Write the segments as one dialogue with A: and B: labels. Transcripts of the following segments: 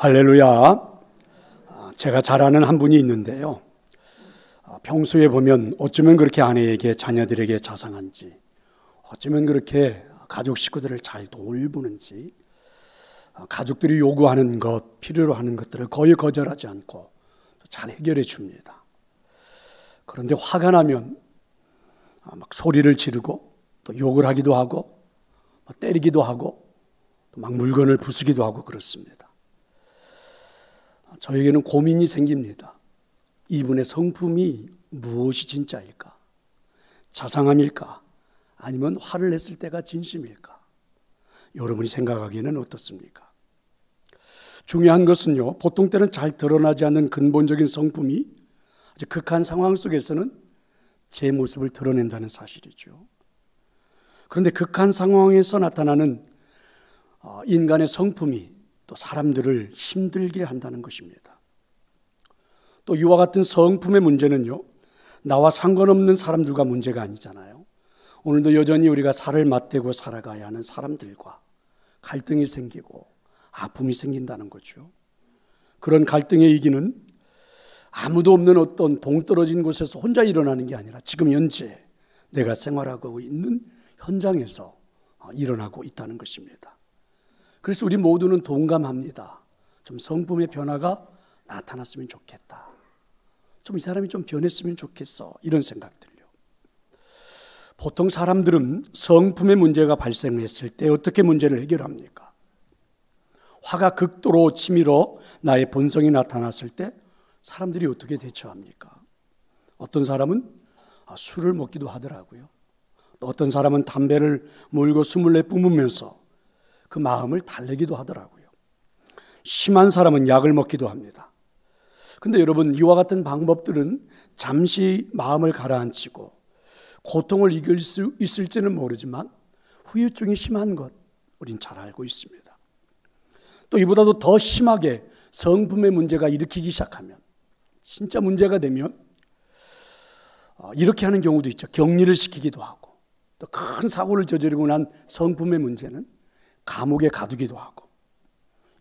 A: 할렐루야. 제가 잘 아는 한 분이 있는데요. 평소에 보면 어쩌면 그렇게 아내에게 자녀들에게 자상한지, 어쩌면 그렇게 가족 식구들을 잘 돌보는지, 가족들이 요구하는 것, 필요로 하는 것들을 거의 거절하지 않고 잘 해결해 줍니다. 그런데 화가 나면 막 소리를 지르고 또 욕을 하기도 하고 때리기도 하고 또 막 물건을 부수기도 하고 그렇습니다. 저에게는 고민이 생깁니다. 이분의 성품이 무엇이 진짜일까? 자상함일까? 아니면 화를 냈을 때가 진심일까? 여러분이 생각하기에는 어떻습니까? 중요한 것은요, 보통 때는 잘 드러나지 않는 근본적인 성품이 아주 극한 상황 속에서는 제 모습을 드러낸다는 사실이죠. 그런데 극한 상황에서 나타나는 인간의 성품이 또 사람들을 힘들게 한다는 것입니다. 또 이와 같은 성품의 문제는요, 나와 상관없는 사람들과 문제가 아니잖아요. 오늘도 여전히 우리가 살을 맞대고 살아가야 하는 사람들과 갈등이 생기고 아픔이 생긴다는 거죠. 그런 갈등의 이기는 아무도 없는 어떤 동떨어진 곳에서 혼자 일어나는 게 아니라 지금 현재 내가 생활하고 있는 현장에서 일어나고 있다는 것입니다. 그래서 우리 모두는 동감합니다. 좀 성품의 변화가 나타났으면 좋겠다. 좀 이 사람이 좀 변했으면 좋겠어. 이런 생각들요. 보통 사람들은 성품의 문제가 발생했을 때 어떻게 문제를 해결합니까? 화가 극도로 치밀어 나의 본성이 나타났을 때 사람들이 어떻게 대처합니까? 어떤 사람은 술을 먹기도 하더라고요. 또 어떤 사람은 담배를 몰고 숨을 내뿜으면서 그 마음을 달래기도 하더라고요. 심한 사람은 약을 먹기도 합니다. 근데 여러분, 이와 같은 방법들은 잠시 마음을 가라앉히고 고통을 이길 수 있을지는 모르지만 후유증이 심한 것 우린 잘 알고 있습니다. 또 이보다도 더 심하게 성품의 문제가 일으키기 시작하면, 진짜 문제가 되면 이렇게 하는 경우도 있죠. 격리를 시키기도 하고, 또 큰 사고를 저지르고 난 성품의 문제는 감옥에 가두기도 하고,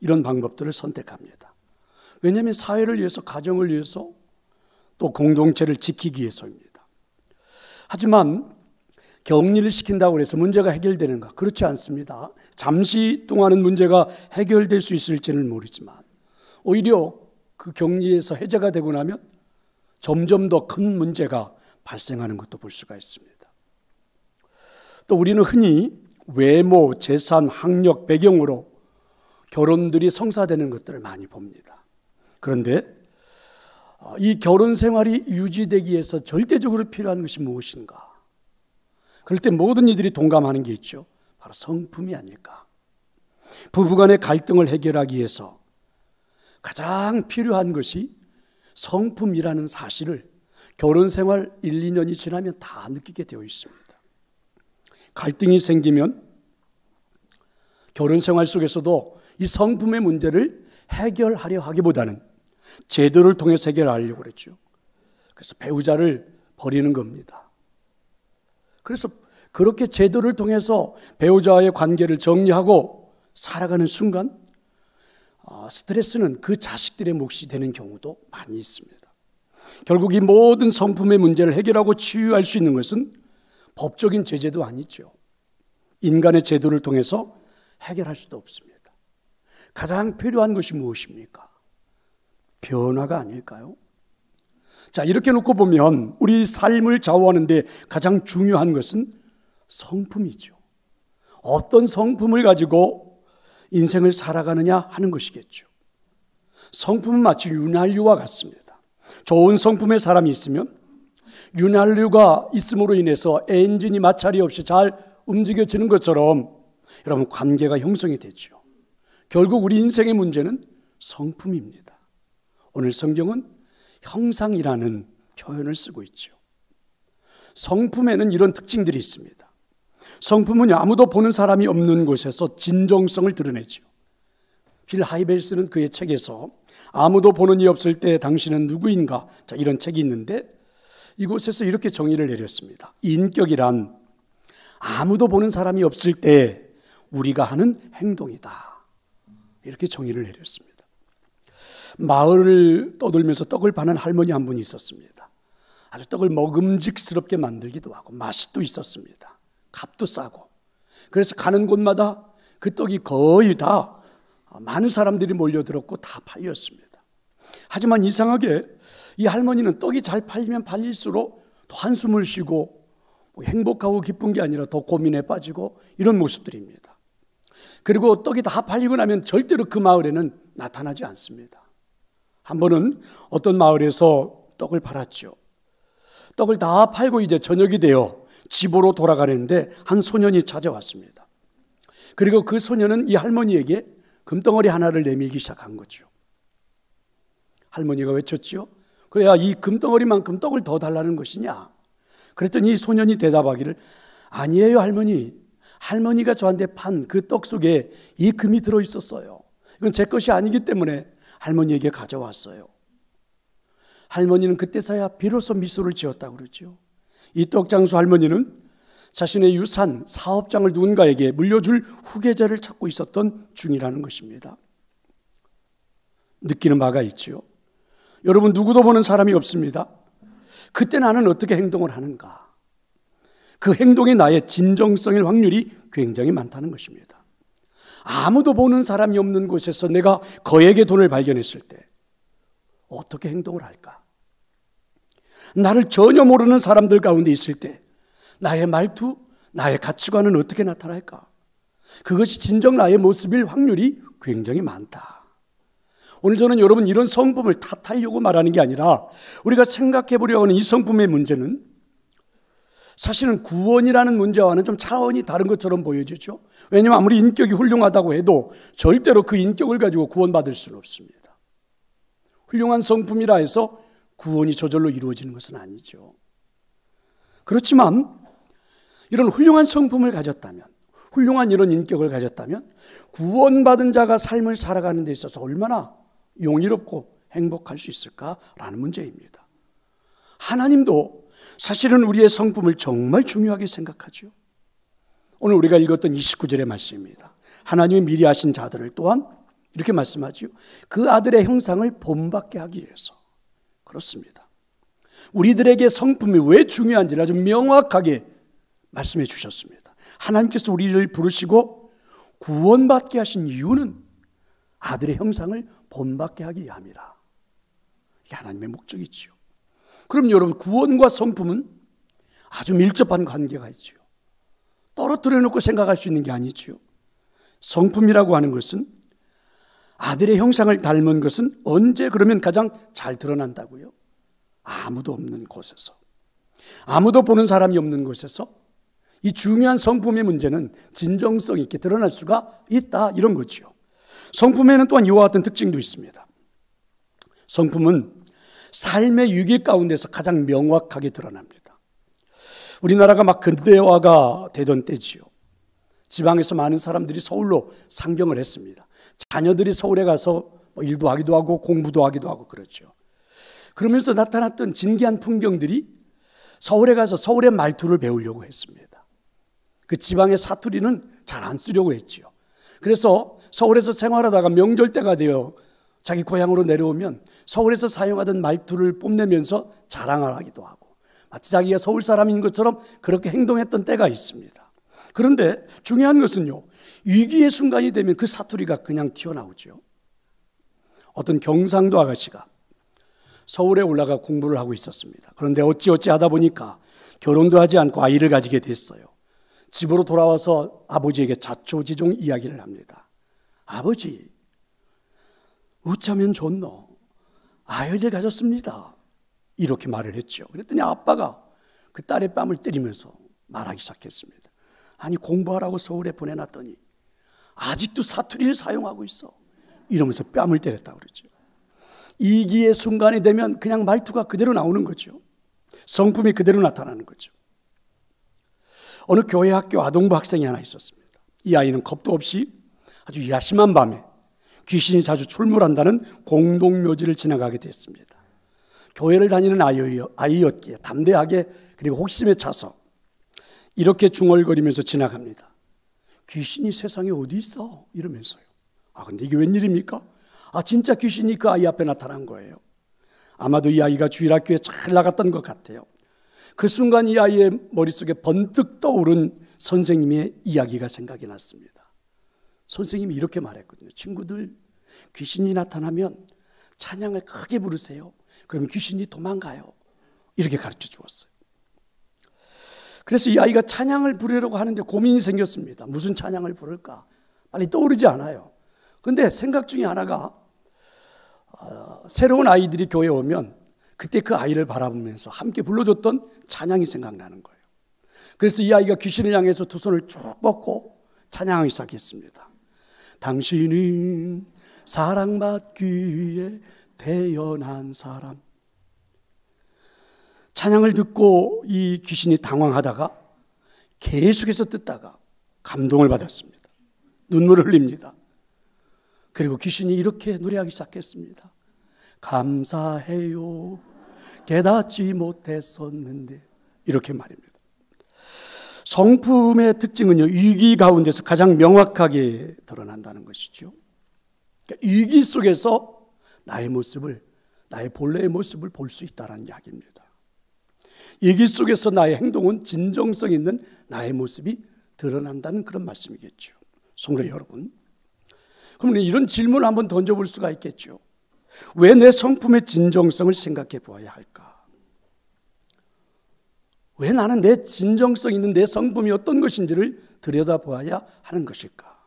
A: 이런 방법들을 선택합니다. 왜냐하면 사회를 위해서, 가정을 위해서, 또 공동체를 지키기 위해서입니다. 하지만 격리를 시킨다고 해서 문제가 해결되는가? 그렇지 않습니다. 잠시 동안은 문제가 해결될 수 있을지는 모르지만 오히려 그 격리에서 해제가 되고 나면 점점 더 큰 문제가 발생하는 것도 볼 수가 있습니다. 또 우리는 흔히 외모, 재산, 학력, 배경으로 결혼들이 성사되는 것들을 많이 봅니다. 그런데 이 결혼 생활이 유지되기 위해서 절대적으로 필요한 것이 무엇인가? 그럴 때 모든 이들이 동감하는 게 있죠. 바로 성품이 아닐까. 부부간의 갈등을 해결하기 위해서 가장 필요한 것이 성품이라는 사실을 결혼 생활 1, 2년이 지나면 다 느끼게 되어 있습니다. 갈등이 생기면 결혼 생활 속에서도 이 성품의 문제를 해결하려 하기보다는 제도를 통해서 해결하려고 그랬죠. 그래서 배우자를 버리는 겁니다. 그래서 그렇게 제도를 통해서 배우자와의 관계를 정리하고 살아가는 순간 스트레스는 그 자식들의 몫이 되는 경우도 많이 있습니다. 결국 이 모든 성품의 문제를 해결하고 치유할 수 있는 것은 법적인 제재도 아니죠. 인간의 제도를 통해서 해결할 수도 없습니다. 가장 필요한 것이 무엇입니까? 변화가 아닐까요? 자, 이렇게 놓고 보면 우리 삶을 좌우하는 데 가장 중요한 것은 성품이죠. 어떤 성품을 가지고 인생을 살아가느냐 하는 것이겠죠. 성품은 마치 윤활유와 같습니다. 좋은 성품의 사람이 있으면 윤활유가 있음으로 인해서 엔진이 마찰이 없이 잘 움직여지는 것처럼 여러분, 관계가 형성이 되죠. 결국 우리 인생의 문제는 성품입니다. 오늘 성경은 형상이라는 표현을 쓰고 있죠. 성품에는 이런 특징들이 있습니다. 성품은 아무도 보는 사람이 없는 곳에서 진정성을 드러내죠. 빌 하이벨스는 그의 책에서 아무도 보는 이 없을 때 당신은 누구인가? 자, 이런 책이 있는데 이곳에서 이렇게 정의를 내렸습니다. 인격이란 아무도 보는 사람이 없을 때 우리가 하는 행동이다. 이렇게 정의를 내렸습니다. 마을을 떠돌면서 떡을 파는 할머니 한 분이 있었습니다. 아주 떡을 먹음직스럽게 만들기도 하고 맛이 있었습니다. 값도 싸고. 그래서 가는 곳마다 그 떡이 거의 다 많은 사람들이 몰려들었고 다 팔렸습니다. 하지만 이상하게 이 할머니는 떡이 잘 팔리면 팔릴수록 더 한숨을 쉬고 행복하고 기쁜 게 아니라 더 고민에 빠지고 이런 모습들입니다. 그리고 떡이 다 팔리고 나면 절대로 그 마을에는 나타나지 않습니다. 한 번은 어떤 마을에서 떡을 팔았죠. 떡을 다 팔고 이제 저녁이 되어 집으로 돌아가는데 한 소년이 찾아왔습니다. 그리고 그 소년은 이 할머니에게 금덩어리 하나를 내밀기 시작한 거죠. 할머니가 외쳤죠. 그래야 이 금덩어리만큼 떡을 더 달라는 것이냐? 그랬더니 이 소년이 대답하기를 아니에요 할머니. 할머니가 저한테 판 그 떡 속에 이 금이 들어있었어요. 이건 제 것이 아니기 때문에 할머니에게 가져왔어요. 할머니는 그때서야 비로소 미소를 지었다고 그러죠. 이 떡장수 할머니는 자신의 유산, 사업장을 누군가에게 물려줄 후계자를 찾고 있었던 중이라는 것입니다. 느끼는 바가 있죠. 여러분 누구도 보는 사람이 없습니다. 그때 나는 어떻게 행동을 하는가? 그 행동이 나의 진정성일 확률이 굉장히 많다는 것입니다. 아무도 보는 사람이 없는 곳에서 내가 거액의 돈을 발견했을 때 어떻게 행동을 할까? 나를 전혀 모르는 사람들 가운데 있을 때 나의 말투, 나의 가치관은 어떻게 나타날까? 그것이 진정 나의 모습일 확률이 굉장히 많다. 오늘 저는 여러분 이런 성품을 탓하려고 말하는 게 아니라 우리가 생각해 보려고 하는 이 성품의 문제는 사실은 구원이라는 문제와는 좀 차원이 다른 것처럼 보여지죠. 왜냐하면 아무리 인격이 훌륭하다고 해도 절대로 그 인격을 가지고 구원받을 수는 없습니다. 훌륭한 성품이라 해서 구원이 저절로 이루어지는 것은 아니죠. 그렇지만 이런 훌륭한 성품을 가졌다면, 훌륭한 이런 인격을 가졌다면 구원받은 자가 삶을 살아가는 데 있어서 얼마나 용이롭고 행복할 수 있을까라는 문제입니다. 하나님도 사실은 우리의 성품을 정말 중요하게 생각하죠. 오늘 우리가 읽었던 29절의 말씀입니다. 하나님이 미리 하신 자들을 또한 이렇게 말씀하죠. 그 아들의 형상을 본받게 하기 위해서. 그렇습니다. 우리들에게 성품이 왜 중요한지를 아주 명확하게 말씀해 주셨습니다. 하나님께서 우리를 부르시고 구원받게 하신 이유는 아들의 형상을 본받게 하기 위함이라. 이게 하나님의 목적이지요. 그럼 여러분 구원과 성품은 아주 밀접한 관계가 있죠. 떨어뜨려 놓고 생각할 수 있는 게 아니죠. 성품이라고 하는 것은 아들의 형상을 닮은 것은 언제 그러면 가장 잘 드러난다고요? 아무도 없는 곳에서, 아무도 보는 사람이 없는 곳에서 이 중요한 성품의 문제는 진정성 있게 드러날 수가 있다, 이런 거죠. 성품에는 또한 이와 같은 특징도 있습니다. 성품은 삶의 위기 가운데서 가장 명확하게 드러납니다. 우리나라가 막 근대화가 되던 때지요. 지방에서 많은 사람들이 서울로 상경을 했습니다. 자녀들이 서울에 가서 일도 하기도 하고 공부도 하기도 하고 그렇죠. 그러면서 나타났던 진기한 풍경들이 서울에 가서 서울의 말투를 배우려고 했습니다. 그 지방의 사투리는 잘 안 쓰려고 했죠. 그래서 서울에서 생활하다가 명절 때가 되어 자기 고향으로 내려오면 서울에서 사용하던 말투를 뽐내면서 자랑을 하기도 하고 마치 자기가 서울 사람인 것처럼 그렇게 행동했던 때가 있습니다. 그런데 중요한 것은요, 위기의 순간이 되면 그 사투리가 그냥 튀어나오죠. 어떤 경상도 아가씨가 서울에 올라가 공부를 하고 있었습니다. 그런데 어찌어찌 하다 보니까 결혼도 하지 않고 아이를 가지게 됐어요. 집으로 돌아와서 아버지에게 자초지종 이야기를 합니다. 아버지, 어쩌면 좋노? 아이를 가졌습니다. 이렇게 말을 했죠. 그랬더니 아빠가 그 딸의 뺨을 때리면서 말하기 시작했습니다. 아니, 공부하라고 서울에 보내놨더니 아직도 사투리를 사용하고 있어. 이러면서 뺨을 때렸다고 그러죠. 이기의 순간이 되면 그냥 말투가 그대로 나오는 거죠. 성품이 그대로 나타나는 거죠. 어느 교회 학교 아동부 학생이 하나 있었습니다. 이 아이는 겁도 없이 아주 야심한 밤에 귀신이 자주 출몰한다는 공동묘지를 지나가게 됐습니다. 교회를 다니는 아이였기에 담대하게 그리고 호기심에 차서 이렇게 중얼거리면서 지나갑니다. 귀신이 세상에 어디 있어? 이러면서요. 아, 근데 이게 웬일입니까? 진짜 귀신이 그 아이 앞에 나타난 거예요. 아마도 이 아이가 주일학교에 잘 나갔던 것 같아요. 그 순간 이 아이의 머릿속에 번뜩 떠오른 선생님의 이야기가 생각이 났습니다. 선생님이 이렇게 말했거든요. 친구들, 귀신이 나타나면 찬양을 크게 부르세요. 그러면 귀신이 도망가요. 이렇게 가르쳐 주었어요. 그래서 이 아이가 찬양을 부르려고 하는데 고민이 생겼습니다. 무슨 찬양을 부를까? 빨리 떠오르지 않아요. 그런데 생각 중에 하나가 새로운 아이들이 교회에 오면 그때 그 아이를 바라보면서 함께 불러줬던 찬양이 생각나는 거예요. 그래서 이 아이가 귀신을 향해서 두 손을 쭉 뻗고 찬양하기 시작했습니다. 당신은 사랑받기에 태어난 사람. 찬양을 듣고 이 귀신이 당황하다가 계속해서 듣다가 감동을 받았습니다. 눈물을 흘립니다. 그리고 귀신이 이렇게 노래하기 시작했습니다. 감사해요. 깨닫지 못했었는데. 이렇게 말입니다. 성품의 특징은요, 위기 가운데서 가장 명확하게 드러난다는 것이죠. 그러니까 위기 속에서 나의 모습을, 나의 본래의 모습을 볼 수 있다는 이야기입니다. 위기 속에서 나의 행동은 진정성 있는 나의 모습이 드러난다는 그런 말씀이겠죠. 성도 여러분, 그러면 이런 질문을 한번 던져볼 수가 있겠죠. 왜 내 성품의 진정성을 생각해 보아야 할까? 왜 나는 내 진정성 있는 내 성품이 어떤 것인지를 들여다보아야 하는 것일까?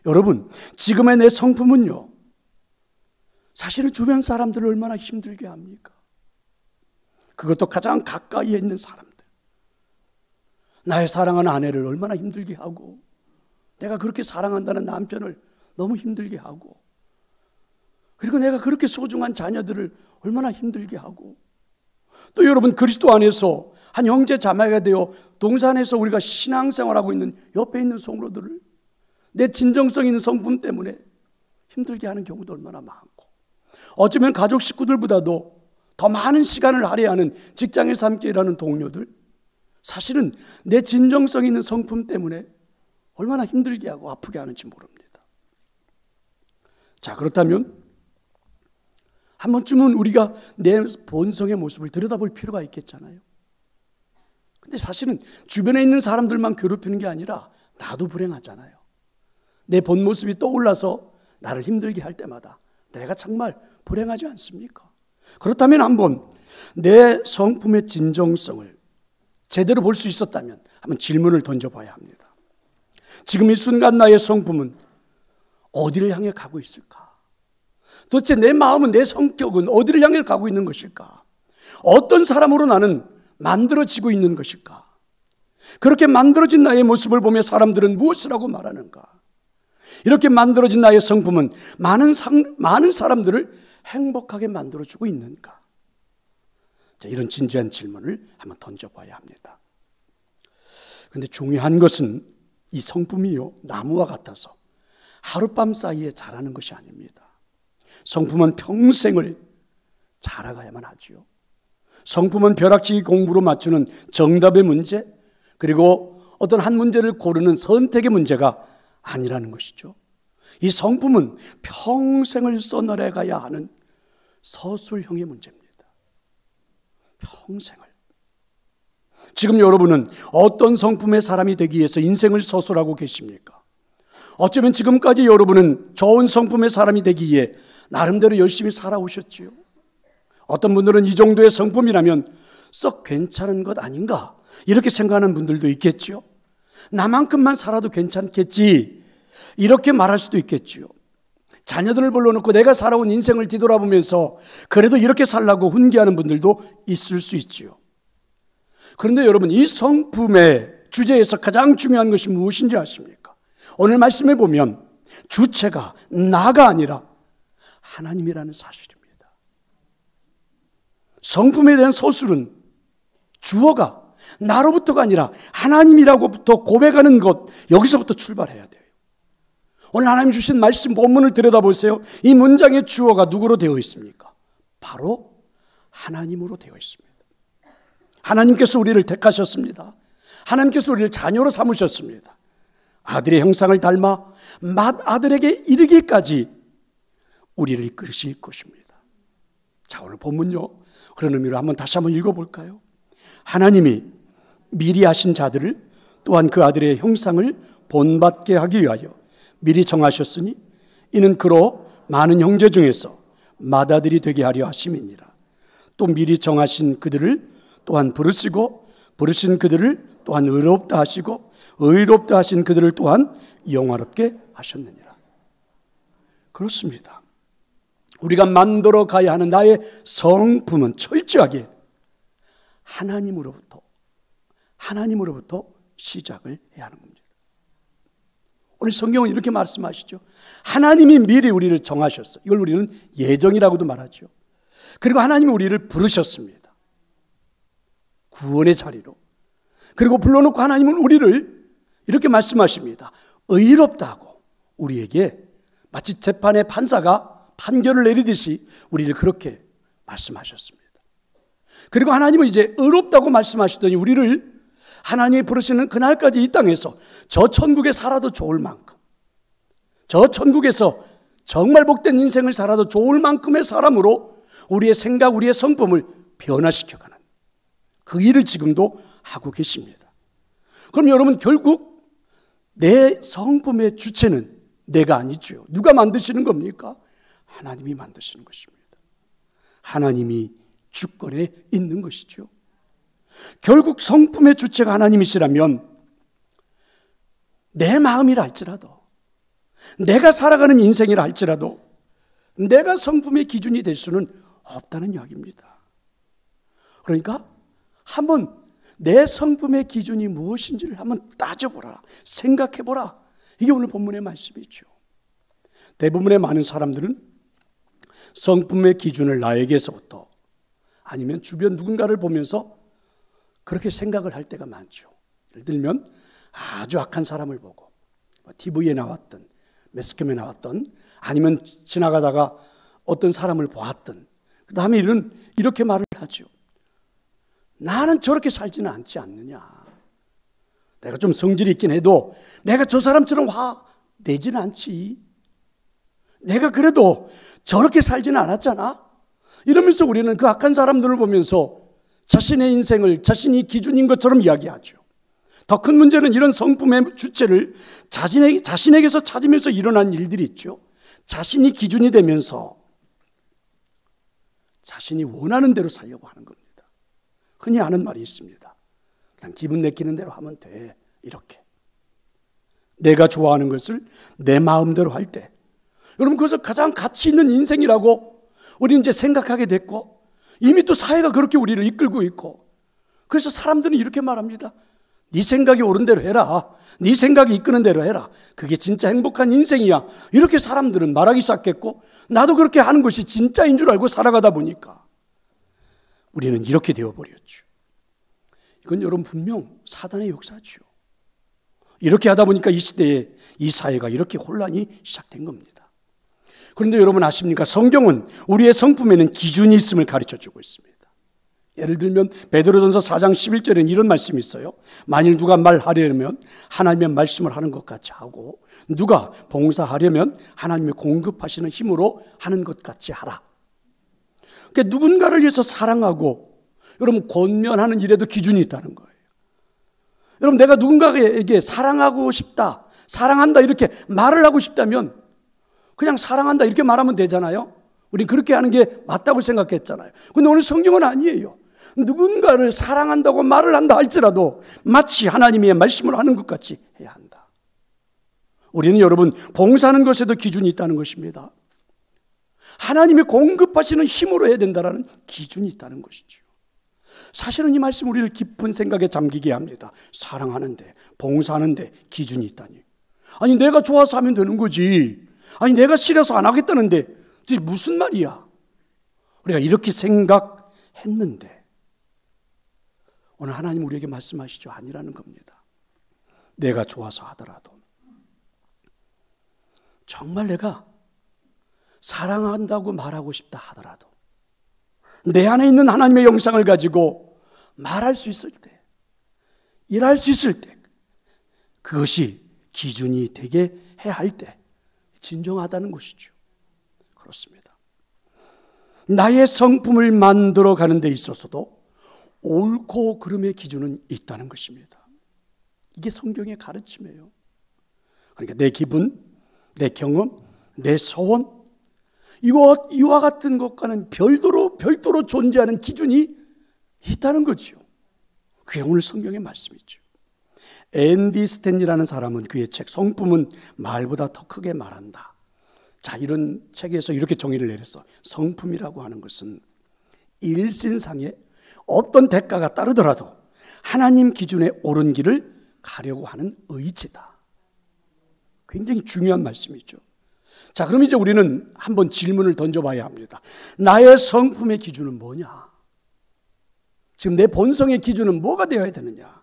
A: 여러분, 지금의 내 성품은요, 사실은 주변 사람들을 얼마나 힘들게 합니까? 그것도 가장 가까이에 있는 사람들. 나의 사랑하는 아내를 얼마나 힘들게 하고, 내가 그렇게 사랑한다는 남편을 너무 힘들게 하고, 그리고 내가 그렇게 소중한 자녀들을 얼마나 힘들게 하고, 또 여러분, 그리스도 안에서 한 형제 자매가 되어 동산에서 우리가 신앙생활하고 있는 옆에 있는 성도들을 내 진정성 있는 성품 때문에 힘들게 하는 경우도 얼마나 많고, 어쩌면 가족 식구들보다도 더 많은 시간을 할애하는 직장에서 함께 일하는 동료들, 사실은 내 진정성 있는 성품 때문에 얼마나 힘들게 하고 아프게 하는지 모릅니다. 자, 그렇다면 한 번쯤은 우리가 내 본성의 모습을 들여다볼 필요가 있겠잖아요. 근데 사실은 주변에 있는 사람들만 괴롭히는 게 아니라 나도 불행하잖아요. 내 본 모습이 떠올라서 나를 힘들게 할 때마다 내가 정말 불행하지 않습니까? 그렇다면 한번 내 성품의 진정성을 제대로 볼 수 있었다면 한번 질문을 던져봐야 합니다. 지금 이 순간 나의 성품은 어디를 향해 가고 있을까? 도대체 내 마음은, 내 성격은 어디를 향해 가고 있는 것일까? 어떤 사람으로 나는 만들어지고 있는 것일까? 그렇게 만들어진 나의 모습을 보며 사람들은 무엇이라고 말하는가? 이렇게 만들어진 나의 성품은 많은 사람들을 행복하게 만들어주고 있는가? 자, 이런 진지한 질문을 한번 던져봐야 합니다. 그런데 중요한 것은 이 성품이요, 나무와 같아서 하룻밤 사이에 자라는 것이 아닙니다. 성품은 평생을 자라가야만 하지요. 성품은 벼락치기 공부로 맞추는 정답의 문제, 그리고 어떤 한 문제를 고르는 선택의 문제가 아니라는 것이죠. 이 성품은 평생을 써나가야 하는 서술형의 문제입니다. 평생을. 지금 여러분은 어떤 성품의 사람이 되기 위해서 인생을 서술하고 계십니까? 어쩌면 지금까지 여러분은 좋은 성품의 사람이 되기 위해 나름대로 열심히 살아오셨지요. 어떤 분들은 이 정도의 성품이라면 썩 괜찮은 것 아닌가, 이렇게 생각하는 분들도 있겠죠. 나만큼만 살아도 괜찮겠지, 이렇게 말할 수도 있겠지요. 자녀들을 불러놓고 내가 살아온 인생을 뒤돌아보면서 그래도 이렇게 살라고 훈계하는 분들도 있을 수 있지요. 그런데 여러분, 이 성품의 주제에서 가장 중요한 것이 무엇인지 아십니까? 오늘 말씀해 보면 주체가 나가 아니라 하나님이라는 사실입니다. 성품에 대한 서술은 주어가 나로부터가 아니라 하나님이라고부터 고백하는 것, 여기서부터 출발해야 돼요. 오늘 하나님 주신 말씀 본문을 들여다보세요. 이 문장의 주어가 누구로 되어 있습니까? 바로 하나님으로 되어 있습니다. 하나님께서 우리를 택하셨습니다. 하나님께서 우리를 자녀로 삼으셨습니다. 아들의 형상을 맏 아들에게 이르기까지 우리를 이끌으실 것입니다. 자, 오늘 본문요, 그런 의미로 다시 한번 읽어볼까요? 하나님이 미리 하신 자들을 또한 그 아들의 형상을 본받게 하기 위하여 미리 정하셨으니 이는 그로 많은 형제 중에서 맏아들이 되게 하려 하심이니라. 또 미리 정하신 그들을 또한 부르시고 부르신 그들을 또한 의롭다 하시고 의롭다 하신 그들을 또한 영화롭게 하셨느니라. 그렇습니다. 우리가 만들어 가야 하는 나의 성품은 철저하게 하나님으로부터 시작을 해야 하는 겁니다. 오늘 성경은 이렇게 말씀하시죠. 하나님이 미리 우리를 정하셨어요. 이걸 우리는 예정이라고도 말하죠. 그리고 하나님이 우리를 부르셨습니다. 구원의 자리로. 그리고 불러놓고 하나님은 우리를 이렇게 말씀하십니다. 의롭다 하고 우리에게 마치 재판의 판사가 판결을 내리듯이 우리를 그렇게 말씀하셨습니다. 그리고 하나님은 이제 의롭다고 말씀하시더니 우리를 하나님이 부르시는 그날까지 이 땅에서 저 천국에 살아도 좋을 만큼, 저 천국에서 정말 복된 인생을 살아도 좋을 만큼의 사람으로 우리의 생각, 우리의 성품을 변화시켜가는 그 일을 지금도 하고 계십니다. 그럼 여러분, 결국 내 성품의 주체는 내가 아니죠. 누가 만드시는 겁니까? 하나님이 만드시는 것입니다. 하나님이 주권에 있는 것이죠. 결국 성품의 주체가 하나님이시라면 내 마음이라 할지라도, 내가 살아가는 인생이라 할지라도 내가 성품의 기준이 될 수는 없다는 이야기입니다. 그러니까 한번 내 성품의 기준이 무엇인지를 한번 따져보라, 생각해보라. 이게 오늘 본문의 말씀이죠. 대부분의 많은 사람들은 성품의 기준을 나에게서부터 아니면 주변 누군가를 보면서 그렇게 생각을 할 때가 많죠. 예를 들면 아주 악한 사람을 보고 TV에 나왔던, 매스컴에 나왔던, 아니면 지나가다가 어떤 사람을 보았던, 그 다음에 이렇게 말을 하죠. 나는 저렇게 살지는 않지 않느냐. 내가 좀 성질이 있긴 해도 내가 저 사람처럼 화내지는 않지. 내가 그래도 저렇게 살지는 않았잖아. 이러면서 우리는 그 악한 사람들을 보면서 자신의 인생을 자신이 기준인 것처럼 이야기하죠. 더 큰 문제는 이런 성품의 주체를 자신에게서 찾으면서 일어난 일들이 있죠. 자신이 기준이 되면서 자신이 원하는 대로 살려고 하는 겁니다. 흔히 하는 말이 있습니다. 그냥 기분 내키는 대로 하면 돼. 이렇게. 내가 좋아하는 것을 내 마음대로 할 때, 여러분, 그것을 가장 가치 있는 인생이라고 우리는 이제 생각하게 됐고, 이미 또 사회가 그렇게 우리를 이끌고 있고, 그래서 사람들은 이렇게 말합니다. 네 생각이 옳은 대로 해라. 네 생각이 이끄는 대로 해라. 그게 진짜 행복한 인생이야. 이렇게 사람들은 말하기 시작했고, 나도 그렇게 하는 것이 진짜인 줄 알고 살아가다 보니까 우리는 이렇게 되어버렸죠. 이건 여러분 분명 사단의 역사죠. 이렇게 하다 보니까 이 시대에 이 사회가 이렇게 혼란이 시작된 겁니다. 그런데 여러분 아십니까? 성경은 우리의 성품에는 기준이 있음을 가르쳐주고 있습니다. 예를 들면 베드로전서 4장 11절에는 이런 말씀이 있어요. 만일 누가 말하려면 하나님의 말씀을 하는 것 같이 하고, 누가 봉사하려면 하나님의 공급하시는 힘으로 하는 것 같이 하라. 그러니까 누군가를 위해서 사랑하고 여러분 권면하는 일에도 기준이 있다는 거예요. 여러분, 내가 누군가에게 사랑하고 싶다, 사랑한다 이렇게 말을 하고 싶다면 그냥 사랑한다 이렇게 말하면 되잖아요. 우린 그렇게 하는 게 맞다고 생각했잖아요. 그런데 오늘 성경은 아니에요. 누군가를 사랑한다고 말을 한다 할지라도 마치 하나님의 말씀을 하는 것 같이 해야 한다. 우리는 여러분 봉사하는 것에도 기준이 있다는 것입니다. 하나님이 공급하시는 힘으로 해야 된다는 기준이 있다는 것이죠. 사실은 이 말씀 우리를 깊은 생각에 잠기게 합니다. 사랑하는데, 봉사하는데 기준이 있다니. 아니 내가 좋아서 하면 되는 거지. 아니 내가 싫어서 안 하겠다는데 무슨 말이야. 우리가 이렇게 생각했는데 오늘 하나님 우리에게 말씀하시죠. 아니라는 겁니다. 내가 좋아서 하더라도, 정말 내가 사랑한다고 말하고 싶다 하더라도, 내 안에 있는 하나님의 영상을 가지고 말할 수 있을 때, 일할 수 있을 때, 그것이 기준이 되게 해야 할 때 진정하다는 것이죠. 그렇습니다. 나의 성품을 만들어 가는 데 있어서도 옳고 그름의 기준은 있다는 것입니다. 이게 성경의 가르침이에요. 그러니까 내 기분, 내 경험, 내 소원, 이와 같은 것과는 별도로 존재하는 기준이 있다는 거죠. 그게 오늘 성경의 말씀이죠. 앤디 스탠리라는 사람은 그의 책 성품은 말보다 더 크게 말한다. 자, 이런 책에서 이렇게 정의를 내렸어. 성품이라고 하는 것은 일신상에 어떤 대가가 따르더라도 하나님 기준에 옳은 길을 가려고 하는 의지다. 굉장히 중요한 말씀이죠. 자, 그럼 이제 우리는 한번 질문을 던져봐야 합니다. 나의 성품의 기준은 뭐냐? 지금 내 본성의 기준은 뭐가 되어야 되느냐?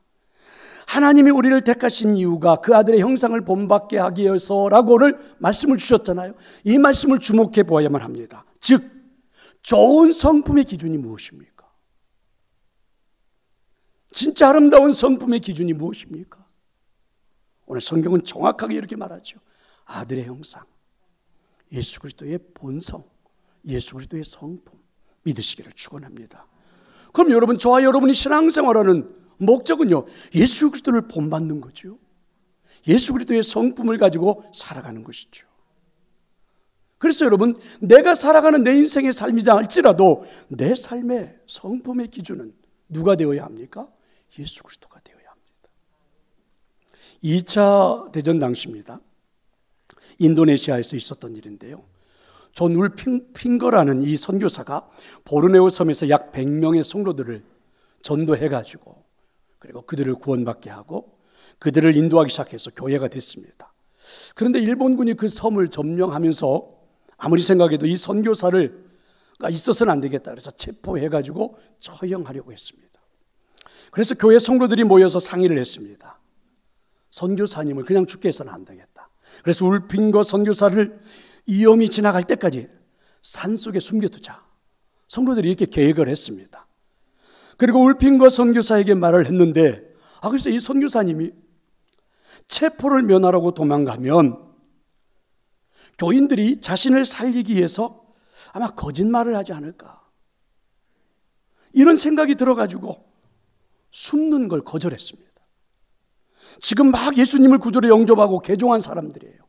A: 하나님이 우리를 택하신 이유가 그 아들의 형상을 본받게 하기 위해서라고 오늘 말씀을 주셨잖아요. 이 말씀을 주목해 보아야만 합니다. 즉, 좋은 성품의 기준이 무엇입니까? 진짜 아름다운 성품의 기준이 무엇입니까? 오늘 성경은 정확하게 이렇게 말하죠. 아들의 형상, 예수 그리스도의 본성, 예수 그리스도의 성품 믿으시기를 축원합니다. 그럼 여러분, 저와 여러분이 신앙생활하는 목적은요, 예수 그리스도를 본받는 거죠. 예수 그리스도의 성품을 가지고 살아가는 것이죠. 그래서 여러분, 내가 살아가는 내 인생의 삶이자 할지라도 내 삶의 성품의 기준은 누가 되어야 합니까? 예수 그리스도가 되어야 합니다. 2차 대전 당시입니다. 인도네시아에서 있었던 일인데요. 존 울핑거라는 이 선교사가 보르네오 섬에서 약 100명의 성도들을 전도해가지고 그리고 그들을 구원받게 하고 그들을 인도하기 시작해서 교회가 됐습니다. 그런데 일본군이 그 섬을 점령하면서 아무리 생각해도 이 선교사를 있어서는 안 되겠다 그래서 체포해가지고 처형하려고 했습니다. 그래서 교회 성도들이 모여서 상의를 했습니다. 선교사님을 그냥 죽게 해서는 안 되겠다. 그래서 울핑거 선교사를 위험이 지나갈 때까지 산속에 숨겨두자. 성도들이 이렇게 계획을 했습니다. 그리고 울핑거 선교사에게 말을 했는데 그래서 이 선교사님이 체포를 면하라고 도망가면 교인들이 자신을 살리기 위해서 아마 거짓말을 하지 않을까 이런 생각이 들어가지고 숨는 걸 거절했습니다. 지금 막 예수님을 구주로 영접하고 개종한 사람들이에요.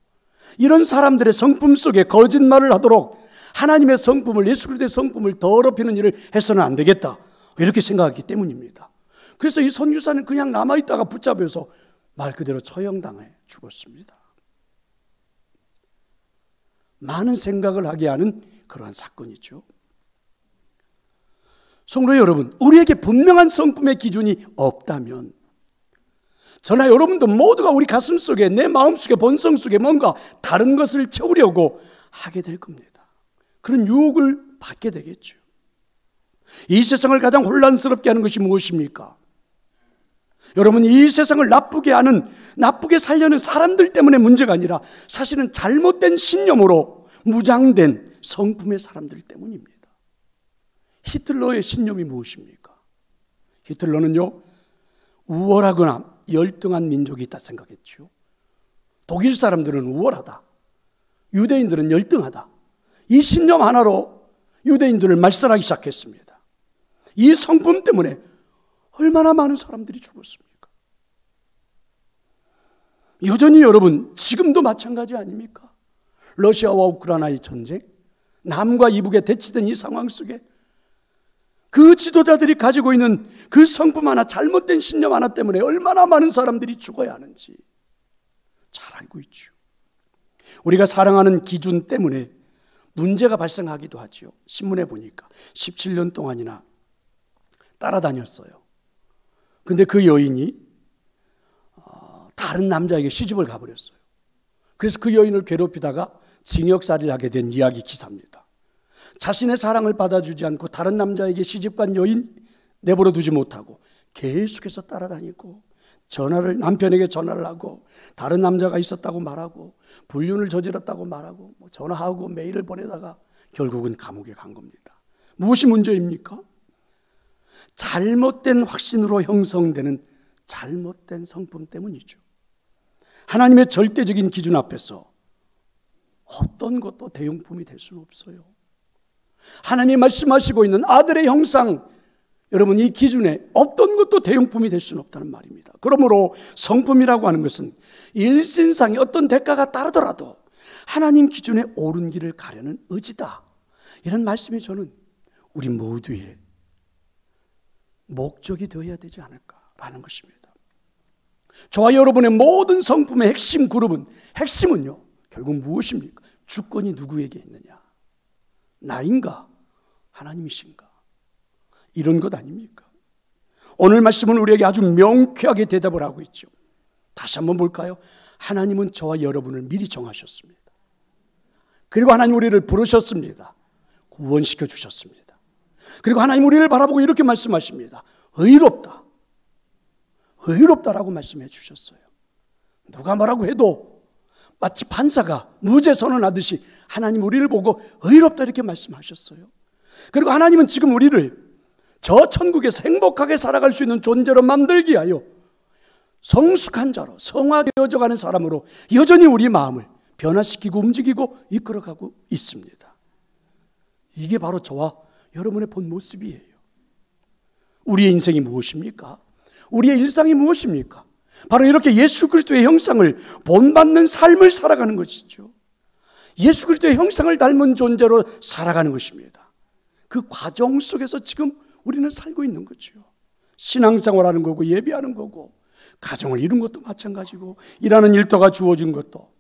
A: 이런 사람들의 성품 속에 거짓말을 하도록 하나님의 성품을, 예수 그리스도의 성품을 더럽히는 일을 해서는 안 되겠다 이렇게 생각했기 때문입니다. 그래서 이 선교사는 그냥 남아있다가 붙잡혀서 말 그대로 처형당해 죽었습니다. 많은 생각을 하게 하는 그러한 사건이죠. 성도 여러분, 우리에게 분명한 성품의 기준이 없다면 저나 여러분도 모두가 우리 가슴 속에, 내 마음 속에, 본성 속에 뭔가 다른 것을 채우려고 하게 될 겁니다. 그런 유혹을 받게 되겠죠. 이 세상을 가장 혼란스럽게 하는 것이 무엇입니까? 여러분, 이 세상을 나쁘게 살려는 사람들 때문에 문제가 아니라 사실은 잘못된 신념으로 무장된 성품의 사람들 때문입니다. 히틀러의 신념이 무엇입니까? 히틀러는요, 우월하거나 열등한 민족이 있다 생각했죠. 독일 사람들은 우월하다, 유대인들은 열등하다. 이 신념 하나로 유대인들을 말살하기 시작했습니다. 이 성품 때문에 얼마나 많은 사람들이 죽었습니까? 여전히 여러분, 지금도 마찬가지 아닙니까? 러시아와 우크라이나의 전쟁, 남과 이북에 대치된 이 상황 속에 그 지도자들이 가지고 있는 그 성품 하나, 잘못된 신념 하나 때문에 얼마나 많은 사람들이 죽어야 하는지 잘 알고 있죠. 우리가 사랑하는 기준 때문에 문제가 발생하기도 하죠. 신문에 보니까 17년 동안이나 따라다녔어요. 근데 그 여인이 다른 남자에게 시집을 가버렸어요. 그래서 그 여인을 괴롭히다가 징역살이를 하게 된 이야기 기사입니다. 자신의 사랑을 받아주지 않고 다른 남자에게 시집간 여인 내버려 두지 못하고 계속해서 따라다니고 남편에게 전화를 하고 다른 남자가 있었다고 말하고 불륜을 저질렀다고 말하고 전화하고 메일을 보내다가 결국은 감옥에 간 겁니다. 무엇이 문제입니까? 잘못된 확신으로 형성되는 잘못된 성품 때문이죠. 하나님의 절대적인 기준 앞에서 어떤 것도 대용품이 될 수는 없어요. 하나님이 말씀하시고 있는 아들의 형상, 여러분 이 기준에 어떤 것도 대용품이 될 수는 없다는 말입니다. 그러므로 성품이라고 하는 것은 일신상의 어떤 대가가 따르더라도 하나님 기준에 옳은 길을 가려는 의지다. 이런 말씀이 저는 우리 모두의 목적이 되어야 되지 않을까라는 것입니다. 저와 여러분의 모든 성품의 핵심 그룹은, 핵심은요 결국 무엇입니까? 주권이 누구에게 있느냐? 나인가? 하나님이신가? 이런 것 아닙니까? 오늘 말씀은 우리에게 아주 명쾌하게 대답을 하고 있죠. 다시 한번 볼까요? 하나님은 저와 여러분을 미리 정하셨습니다. 그리고 하나님 우리를 부르셨습니다. 구원시켜 주셨습니다. 그리고 하나님 우리를 바라보고 이렇게 말씀하십니다. 의롭다. 의롭다라고 말씀해 주셨어요. 누가 뭐라고 해도 마치 판사가 무죄 선언하듯이 하나님 우리를 보고 의롭다 이렇게 말씀하셨어요. 그리고 하나님은 지금 우리를 저 천국에서 행복하게 살아갈 수 있는 존재로 만들기 위하여 성숙한 자로, 성화되어져 가는 사람으로 여전히 우리 마음을 변화시키고 움직이고 이끌어가고 있습니다. 이게 바로 저와 여러분의 본 모습이에요. 우리의 인생이 무엇입니까? 우리의 일상이 무엇입니까? 바로 이렇게 예수 그리스도의 형상을 본받는 삶을 살아가는 것이죠. 예수 그리스도의 형상을 닮은 존재로 살아가는 것입니다. 그 과정 속에서 지금 우리는 살고 있는 거죠. 신앙생활하는 거고 예배하는 거고 가정을 이룬 것도 마찬가지고 일하는 일터가 주어진 것도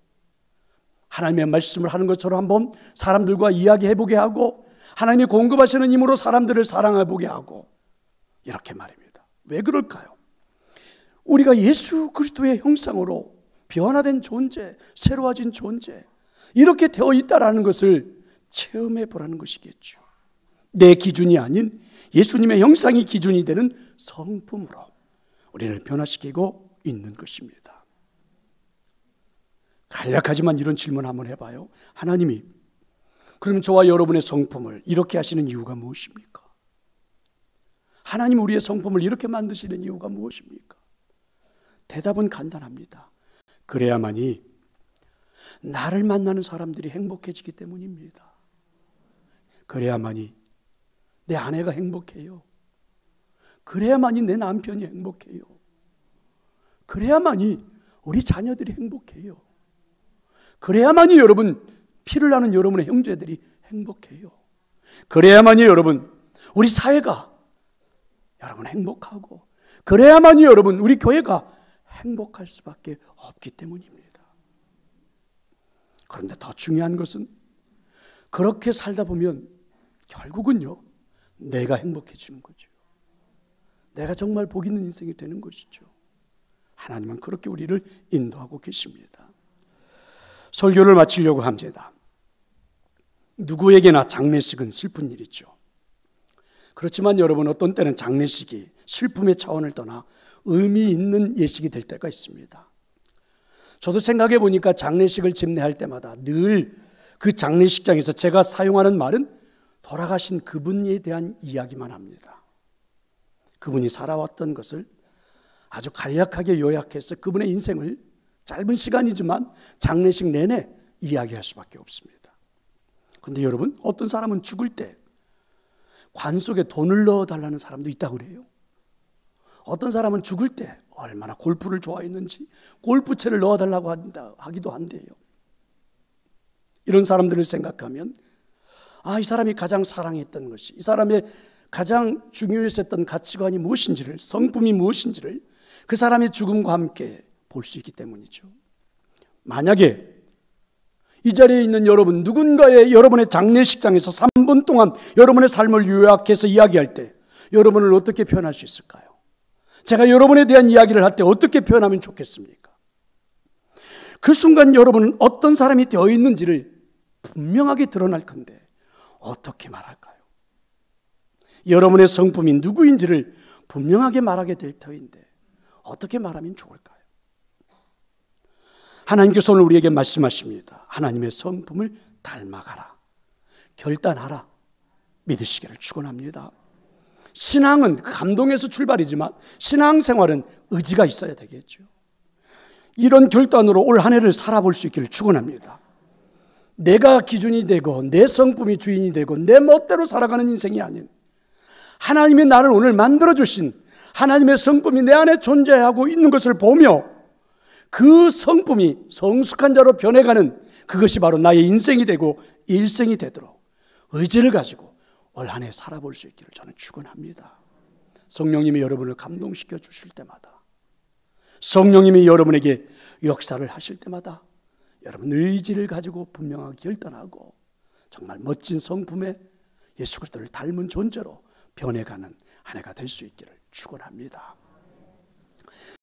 A: 하나님의 말씀을 하는 것처럼 한번 사람들과 이야기해보게 하고 하나님이 공급하시는 힘으로 사람들을 사랑해보게 하고 이렇게 말입니다. 왜 그럴까요? 우리가 예수 그리스도의 형상으로 변화된 존재, 새로워진 존재 이렇게 되어 있다는 것을 체험해 보라는 것이겠죠. 내 기준이 아닌 예수님의 형상이 기준이 되는 성품으로 우리를 변화시키고 있는 것입니다. 간략하지만 이런 질문 한번 해봐요. 하나님이 그러면 저와 여러분의 성품을 이렇게 하시는 이유가 무엇입니까? 하나님 우리의 성품을 이렇게 만드시는 이유가 무엇입니까? 대답은 간단합니다. 그래야만이 나를 만나는 사람들이 행복해지기 때문입니다. 그래야만이 내 아내가 행복해요. 그래야만이 내 남편이 행복해요. 그래야만이 우리 자녀들이 행복해요. 그래야만이 여러분 피를 나는 여러분의 형제들이 행복해요. 그래야만이 여러분 우리 사회가 여러분 행복하고 그래야만이 여러분 우리 교회가 행복할 수밖에 없기 때문입니다. 그런데 더 중요한 것은 그렇게 살다 보면 결국은요 내가 행복해지는 거죠. 내가 정말 복 있는 인생이 되는 것이죠. 하나님은 그렇게 우리를 인도하고 계십니다. 설교를 마치려고 합니다. 누구에게나 장례식은 슬픈 일이죠. 그렇지만 여러분 어떤 때는 장례식이 슬픔의 차원을 떠나 의미 있는 예식이 될 때가 있습니다. 저도 생각해 보니까 장례식을 집례할 때마다 늘 그 장례식장에서 제가 사용하는 말은 돌아가신 그분에 대한 이야기만 합니다. 그분이 살아왔던 것을 아주 간략하게 요약해서 그분의 인생을 짧은 시간이지만 장례식 내내 이야기할 수밖에 없습니다. 그런데 여러분 어떤 사람은 죽을 때 관 속에 돈을 넣어달라는 사람도 있다고 그래요. 어떤 사람은 죽을 때 얼마나 골프를 좋아했는지 골프채를 넣어달라고 하기도 한대요. 이런 사람들을 생각하면 이 사람이 가장 사랑했던 것이, 이 사람의 가장 중요했었던 가치관이 무엇인지를, 성품이 무엇인지를 그 사람의 죽음과 함께 볼 수 있기 때문이죠. 만약에 이 자리에 있는 여러분 누군가의 여러분의 장례식장에서 3분 동안 여러분의 삶을 요약해서 이야기할 때 여러분을 어떻게 표현할 수 있을까요? 제가 여러분에 대한 이야기를 할 때 어떻게 표현하면 좋겠습니까? 그 순간 여러분은 어떤 사람이 되어 있는지를 분명하게 드러날 건데 어떻게 말할까요? 여러분의 성품이 누구인지를 분명하게 말하게 될 터인데 어떻게 말하면 좋을까요? 하나님께서 오늘 우리에게 말씀하십니다. 하나님의 성품을 닮아가라, 결단하라, 믿으시기를 축원합니다. 신앙은 감동에서 출발이지만 신앙생활은 의지가 있어야 되겠죠. 이런 결단으로 올 한 해를 살아볼 수 있기를 축원합니다. 내가 기준이 되고 내 성품이 주인이 되고 내 멋대로 살아가는 인생이 아닌 하나님이 나를 오늘 만들어주신 하나님의 성품이 내 안에 존재하고 있는 것을 보며 그 성품이 성숙한 자로 변해가는 그것이 바로 나의 인생이 되고 일생이 되도록 의지를 가지고 올 한 해 살아볼 수 있기를 저는 축원합니다. 성령님이 여러분을 감동시켜 주실 때마다, 성령님이 여러분에게 역사를 하실 때마다 여러분 의지를 가지고 분명하게 결단하고 정말 멋진 성품의 예수 그리스도를 닮은 존재로 변해가는 한 해가 될 수 있기를 축원합니다.